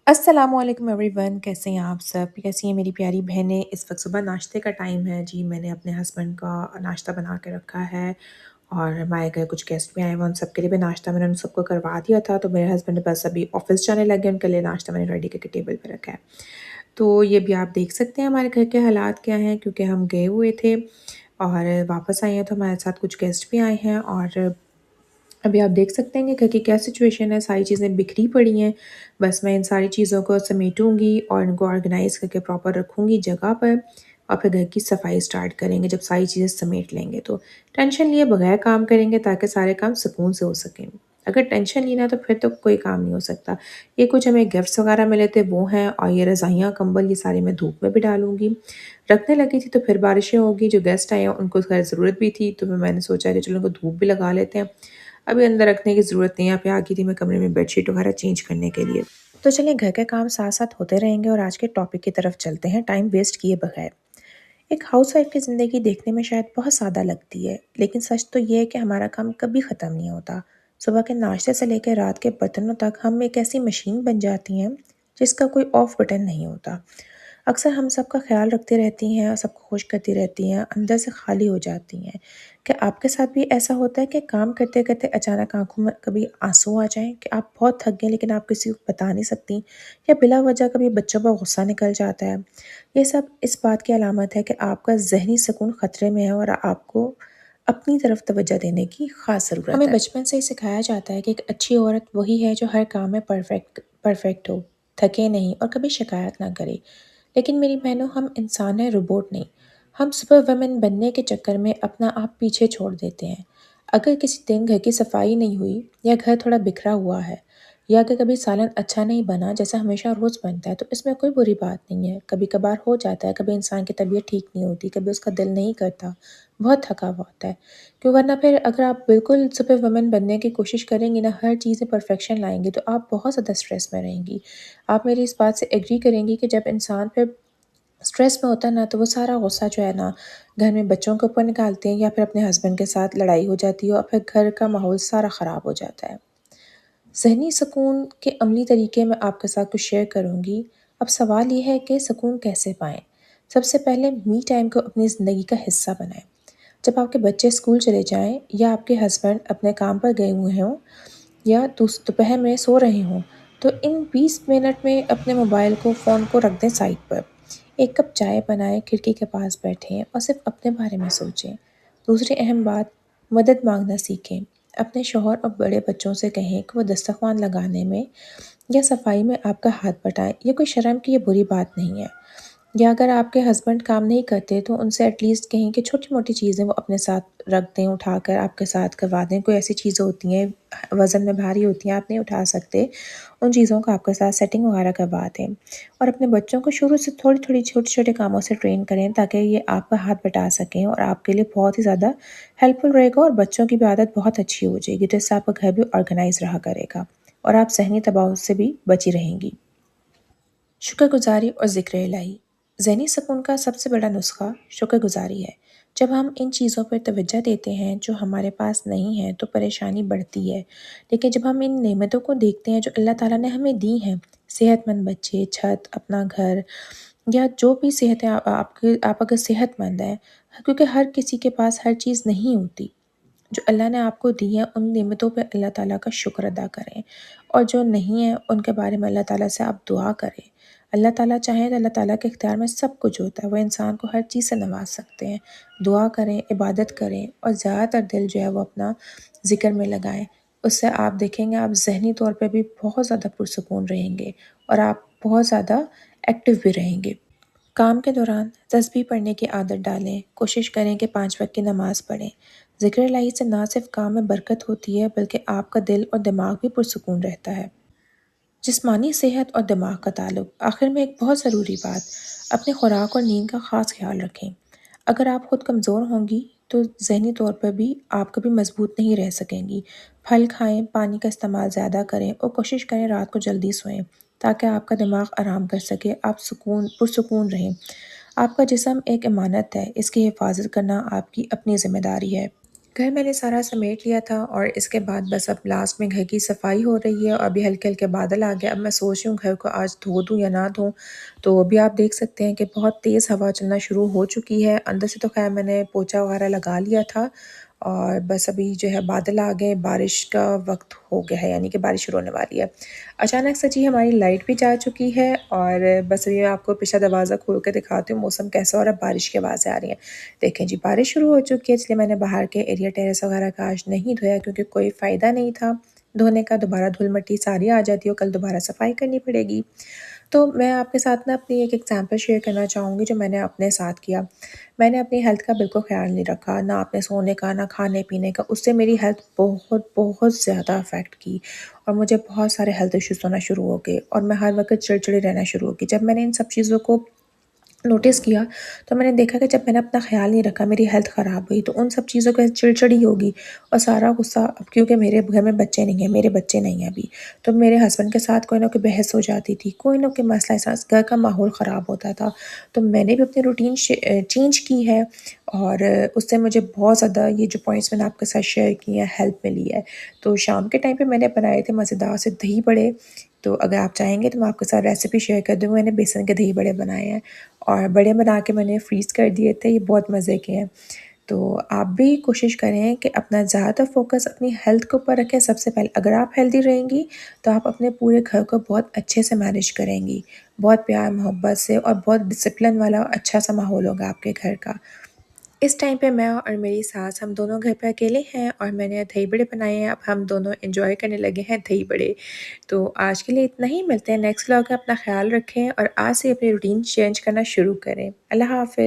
अस्सलामु अलैकुम एवरीवन, कैसे हैं आप सब? कैसी हैं मेरी प्यारी बहनें? इस वक़्त सुबह नाश्ते का टाइम है जी। मैंने अपने हस्बैंड का नाश्ता बना के रखा है और हमारे घर कुछ गेस्ट भी आए हुए हैं, उन सबके लिए भी नाश्ता मैंने उन सबको करवा दिया था। तो मेरे हस्बैंड बस अभी ऑफ़िस जाने लगे, उनके लिए नाश्ता मैंने रेडी करके टेबल पे रखा है। तो ये भी आप देख सकते हैं हमारे घर के हालात क्या हैं, क्योंकि हम गए हुए थे और वापस आए हैं तो हमारे साथ कुछ गेस्ट भी आए हैं। और अभी आप देख सकते हैं कि घर की क्या सिचुएशन है, सारी चीज़ें बिखरी पड़ी हैं। बस मैं इन सारी चीज़ों को समेटूँगी और इनको ऑर्गेनाइज़ करके प्रॉपर रखूँगी जगह पर और फिर घर की सफाई स्टार्ट करेंगे जब सारी चीज़ें समेट लेंगे तो। टेंशन लिए बगैर काम करेंगे ताकि सारे काम सुकून से हो सकें। अगर टेंशन ली ना तो फिर तो कोई काम नहीं हो सकता। ये कुछ हमें गिफ्ट्स वगैरह मिले थे वो हैं, और ये रज़ाइयाँ, कंबल ये सारे मैं धूप में भी डालूँगी। रखने लगी थी तो फिर बारिशें होगी, जो गेस्ट आए हैं उनको खैर ज़रूरत भी थी तो फिर मैंने सोचा कि चलो उनको धूप भी लगा लेते हैं। अभी अंदर रखने की ज़रूरत नहीं है, यहाँ पे आ गई थी मैं कमरे में बेडशीट वगैरह चेंज करने के लिए। तो चलिए घर के काम साथ-साथ होते रहेंगे और आज के टॉपिक की तरफ चलते हैं, टाइम वेस्ट किए बगैर। एक हाउसवाइफ़ की ज़िंदगी देखने में शायद बहुत सादा लगती है, लेकिन सच तो ये है कि हमारा काम कभी ख़त्म नहीं होता। सुबह के नाश्ते से लेकर रात के बर्तनों तक हम एक ऐसी मशीन बन जाती हैं, जिसका कोई ऑफ बटन नहीं होता। अक्सर हम सबका ख़्याल रखती रहती हैं और सबको खुश करती रहती हैं, अंदर से खाली हो जाती हैं। क्या आपके साथ भी ऐसा होता है कि काम करते-करते अचानक आँखों में कभी आँसू आ जाएँ कि आप बहुत थक गए लेकिन आप किसी को बता नहीं सकती, या बिला वजह कभी बच्चों पर गुस्सा निकल जाता है? ये सब इस बात की अलामत है कि आपका ज़हनी सुकून खतरे में है और आपको अपनी तरफ तवज्जो देने की ख़ास ज़रूरत हमें है। बचपन से ही सिखाया जाता है कि एक अच्छी औरत वही है जो हर काम में परफ़ेक्ट परफ़ेक्ट हो, थके नहीं और कभी शिकायत ना करे। लेकिन मेरी बहनों, हम इंसान हैं, रोबोट नहीं। हम सुपर वुमेन बनने के चक्कर में अपना आप पीछे छोड़ देते हैं। अगर किसी दिन घर की सफाई नहीं हुई या घर थोड़ा बिखरा हुआ है या अगर कभी सालन अच्छा नहीं बना जैसा हमेशा रोज़ बनता है तो इसमें कोई बुरी बात नहीं है। कभी कभार हो जाता है, कभी इंसान की तबीयत ठीक नहीं होती, कभी उसका दिल नहीं करता, बहुत थका हुआ होता है। क्यों, वरना फिर अगर आप बिल्कुल सुपर वुमेन बनने की कोशिश करेंगी ना, हर चीज़ में परफेक्शन लाएंगी तो आप बहुत ज़्यादा स्ट्रेस में रहेंगी। आप मेरी इस बात से एग्री करेंगी कि जब इंसान फिर स्ट्रेस में होता है ना तो वो सारा गुस्सा जो है ना घर में बच्चों के ऊपर निकालते हैं या फिर अपने हस्बैंड के साथ लड़ाई हो जाती है और फिर घर का माहौल सारा ख़राब हो जाता है। ज़हनी सुकून के अमली तरीके मैं आपके साथ कुछ शेयर करूँगी। अब सवाल ये है कि सुकून कैसे पाएँ? सबसे पहले मी टाइम को अपनी ज़िंदगी का हिस्सा बनाएँ। जब आपके बच्चे स्कूल चले जाएँ या आपके हस्बैंड अपने काम पर गए हुए हों या दोपहर में सो रहे हों, तो इन 20 मिनट में अपने मोबाइल को, फ़ोन को रख दें साइड पर। एक कप चाय बनाएँ, खिड़की के पास बैठें और सिर्फ़ अपने बारे में सोचें। दूसरी अहम बात, मदद माँगना सीखें। अपने शौहर और बड़े बच्चों से कहें कि वो दस्तरख़्वान लगाने में या सफाई में आपका हाथ बटाएँ। ये कोई शर्म की या बुरी बात नहीं है। या अगर आपके हस्बैंड काम नहीं करते तो उनसे एटलीस्ट कहें कि छोटी-मोटी चीज़ें वो अपने साथ रख दें, उठाकर आपके साथ करवा दें। कोई ऐसी चीज़ें होती हैं वज़न में भारी होती हैं, आप नहीं उठा सकते, उन चीज़ों को आपके साथ सेटिंग वगैरह करवा दें। और अपने बच्चों को शुरू से थोड़ी-थोड़ी, छोटे-छोटे कामों से ट्रेन करें ताकि ये आपका हाथ बटा सकें और आपके लिए बहुत ही ज़्यादा हेल्पफुल रहेगा और बच्चों की भी आदत बहुत अच्छी हो जाएगी। तो इससे आपका घर भी ऑर्गेनाइज़ रहा करेगा और आप ज़हनी दबाव से भी बची रहेंगी। शुक्रगुज़ारी और ज़िक्र-ए-इलाही। ज़हनी सुकून का सबसे बड़ा नुस्ख़ा शुक्रगुज़ारी है। जब हम इन चीज़ों पर तवज्जो देते हैं जो हमारे पास नहीं है तो परेशानी बढ़ती है। लेकिन जब हम इन नेमतों को देखते हैं जो अल्लाह ताला ने हमें दी हैं, सेहतमंद बच्चे, छत, अपना घर या जो भी सेहत है, आप अगर सेहतमंद हैं, क्योंकि हर किसी के पास हर चीज़ नहीं होती। जो अल्लाह ने आपको दी है उन नेमतों पे अल्लाह ताला का शुक्र अदा करें और जो नहीं है उनके बारे में अल्लाह ताला से आप दुआ करें। अल्लाह ताला चाहें तो अल्लाह ताला के इख्तियार में सब कुछ होता है, वो इंसान को हर चीज़ से नवाज सकते हैं। दुआ करें, इबादत करें और ज़्यादातर दिल जो है वो अपना ज़िक्र में लगाएं। उससे आप देखेंगे आप ज़हनी तौर पे भी बहुत ज़्यादा पुरसुकून रहेंगे और आप बहुत ज़्यादा एक्टिव भी रहेंगे। काम के दौरान तस्बीह पढ़ने की आदत डालें। कोशिश करें कि 5 वक़्त की नमाज़ पढ़ें। ज़िक्र-ए-इलाही से ना सिर्फ़ काम में बरकत होती है बल्कि आपका दिल और दिमाग भी पुरसुकून रहता है। जिस्मानी सेहत और दिमाग का ताल्लुक। आखिर में एक बहुत ज़रूरी बात, अपनी खुराक और नींद का ख़ास ख्याल रखें। अगर आप खुद कमज़ोर होंगी तो ज़हनी तौर पर भी आप कभी मज़बूत नहीं रह सकेंगी। फल खाएं, पानी का इस्तेमाल ज़्यादा करें और कोशिश करें रात को जल्दी सोएं ताकि आपका दिमाग आराम कर सके, आप पुरसुकून रहें। आपका जिस्म एक अमानत है, इसकी हिफाजत करना आपकी अपनी ज़िम्मेदारी है। घर मैंने सारा समेट लिया था और इसके बाद बस अब लास्ट में घर की सफाई हो रही है और अभी हल्के-हल्के बादल आ गए। अब मैं सोच रही हूँ घर को आज धो दूँ या ना धोऊँ। तो अभी आप देख सकते हैं कि बहुत तेज़ हवा चलना शुरू हो चुकी है। अंदर से तो ख़ैर मैंने पोछा वगैरह लगा लिया था और बस अभी जो है बादल आ गए, बारिश का वक़्त हो गया है, यानी कि बारिश शुरू होने वाली है। अचानक से जी हमारी लाइट भी जा चुकी है और बस अभी मैं आपको पीछे दरवाज़ा खोल के दिखाती हूँ मौसम कैसा हो रहा है, बारिश की आवाज़ें आ रही हैं। देखें जी, बारिश शुरू हो चुकी है, इसलिए मैंने बाहर के एरिया टेरेस वगैरह का आज नहीं धोया क्योंकि कोई फ़ायदा नहीं था धोने का, दोबारा धूल-मिट्टी सारी आ जाती है और कल दोबारा सफाई करनी पड़ेगी। तो मैं आपके साथ ना अपनी एक एग्ज़ाम्पल शेयर करना चाहूँगी जो मैंने अपने साथ किया। मैंने अपनी हेल्थ का बिल्कुल ख़्याल नहीं रखा, ना अपने सोने का, ना खाने-पीने का, उससे मेरी हेल्थ बहुत ज़्यादा अफ़ेक्ट की और मुझे बहुत सारे हेल्थ इश्यूज़ होना शुरू हो गए और मैं हर वक़्त चिड़चिड़ी रहना शुरू हो गई। जब मैंने इन सब चीज़ों को नोटिस किया, तो मैंने देखा कि जब मैंने अपना ख़्याल नहीं रखा, मेरी हेल्थ ख़राब हुई, तो उन सब चीज़ों की चिड़चिड़ी होगी और सारा गुस्सा अब क्योंकि मेरे घर में बच्चे नहीं हैं, मेरे बच्चे नहीं हैं अभी, तो मेरे हस्बैंड के साथ कोई ना कोई बहस हो जाती थी, कोई ना कोई मसला ऐसा घर का माहौल ख़राब होता था। तो मैंने भी अपनी रूटीन चेंज की है और उससे मुझे बहुत ज़्यादा ये जो पॉइंट्स मैंने आपके साथ शेयर किए हैं, हेल्प मिली है। तो शाम के टाइम पे मैंने बनाए थे मज़ेदार से दही बड़े, तो अगर आप चाहेंगे तो मैं आपके साथ रेसिपी शेयर कर दूँ। मैंने बेसन के दही बड़े बनाए हैं। और बड़े बना के मैंने फ्रीज़ कर दिए थे, ये बहुत मज़े के हैं। तो आप भी कोशिश करें कि अपना ज़्यादातर फ़ोकस अपनी हेल्थ के ऊपर रखें सबसे पहले। अगर आप हेल्दी रहेंगी, तो आप अपने पूरे घर को बहुत अच्छे से मैनेज करेंगी। बहुत प्यार-मोहब्बत से और बहुत डिसिप्लिन वाला अच्छा-सा माहौल होगा आपके घर का। इस टाइम पे मैं और मेरी सास हम दोनों घर पे अकेले हैं और मैंने दही बड़े बनाए हैं। अब हम दोनों एन्जॉय करने लगे हैं दही बड़े। तो आज के लिए इतना ही, मिलते हैं नेक्स्ट व्लॉग में। अपना ख़्याल रखें और आज से अपनी रूटीन चेंज करना शुरू करें। अल्लाह हाफ़िज़।